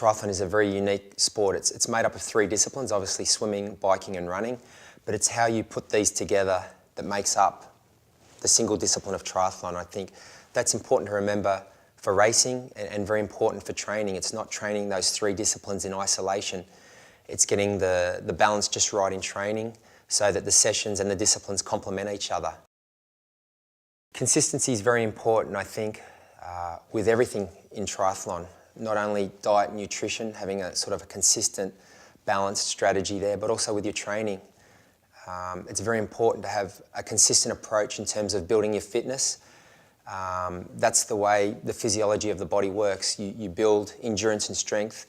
triathlon is a very unique sport. It's made up of 3 disciplines, obviously swimming, biking and running, but it's how you put these together that makes up the single discipline of triathlon. I think that's important to remember for racing and very important for training. It's not training those 3 disciplines in isolation. It's getting the balance just right in training so that the sessions and the disciplines complement each other. Consistency is very important, I think, with everything in triathlon. Not only diet and nutrition, having a sort of a consistent, balanced strategy there, but also with your training. It's very important to have a consistent approach in terms of building your fitness. That's the way the physiology of the body works. You build endurance and strength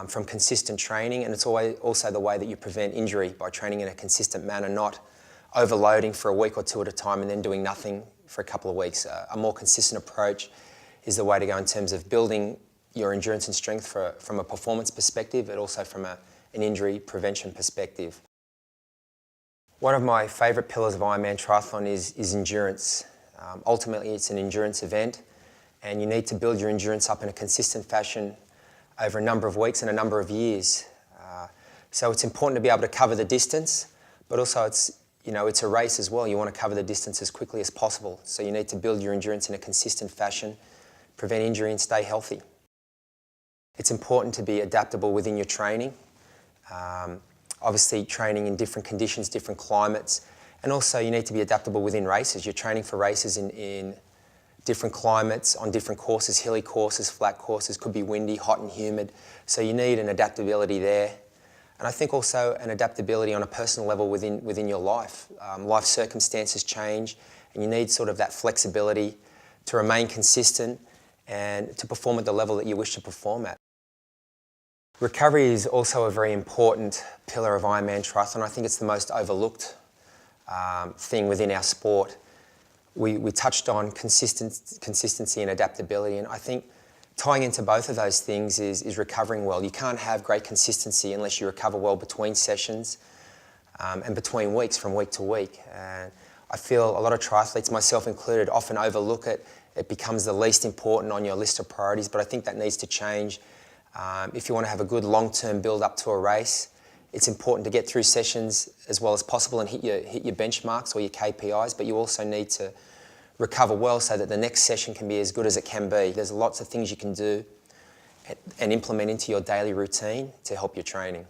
from consistent training, and it's also the way that you prevent injury by training in a consistent manner, not overloading for a week or 2 at a time and then doing nothing for a couple of weeks. A more consistent approach is the way to go in terms of building your endurance and strength from a performance perspective, but also from an injury prevention perspective. One of my favourite pillars of Ironman triathlon is endurance. Ultimately, it's an endurance event, and you need to build your endurance up in a consistent fashion over a number of weeks and a number of years. So it's important to be able to cover the distance, but also it's a race as well. You want to cover the distance as quickly as possible. So you need to build your endurance in a consistent fashion, prevent injury and stay healthy. It's important to be adaptable within your training. Obviously training in different conditions, different climates, and also you need to be adaptable within races. You're training for races in different climates, on different courses, hilly courses, flat courses, could be windy, hot and humid. So you need an adaptability there. And I think also an adaptability on a personal level within your life. Life circumstances change, and you need sort of that flexibility to remain consistent and to perform at the level that you wish to perform at. Recovery is also a very important pillar of Ironman triathlon. I think it's the most overlooked thing within our sport. We touched on consistency and adaptability, and I think tying into both of those things is recovering well. You can't have great consistency unless you recover well between sessions and between weeks, from week to week. And I feel a lot of triathletes, myself included, often overlook it. It becomes the least important on your list of priorities, but I think that needs to change. If you want to have a good long-term build-up to a race, it's important to get through sessions as well as possible and hit your benchmarks or your KPIs, but you also need to recover well so that the next session can be as good as it can be. There's lots of things you can do and implement into your daily routine to help your training.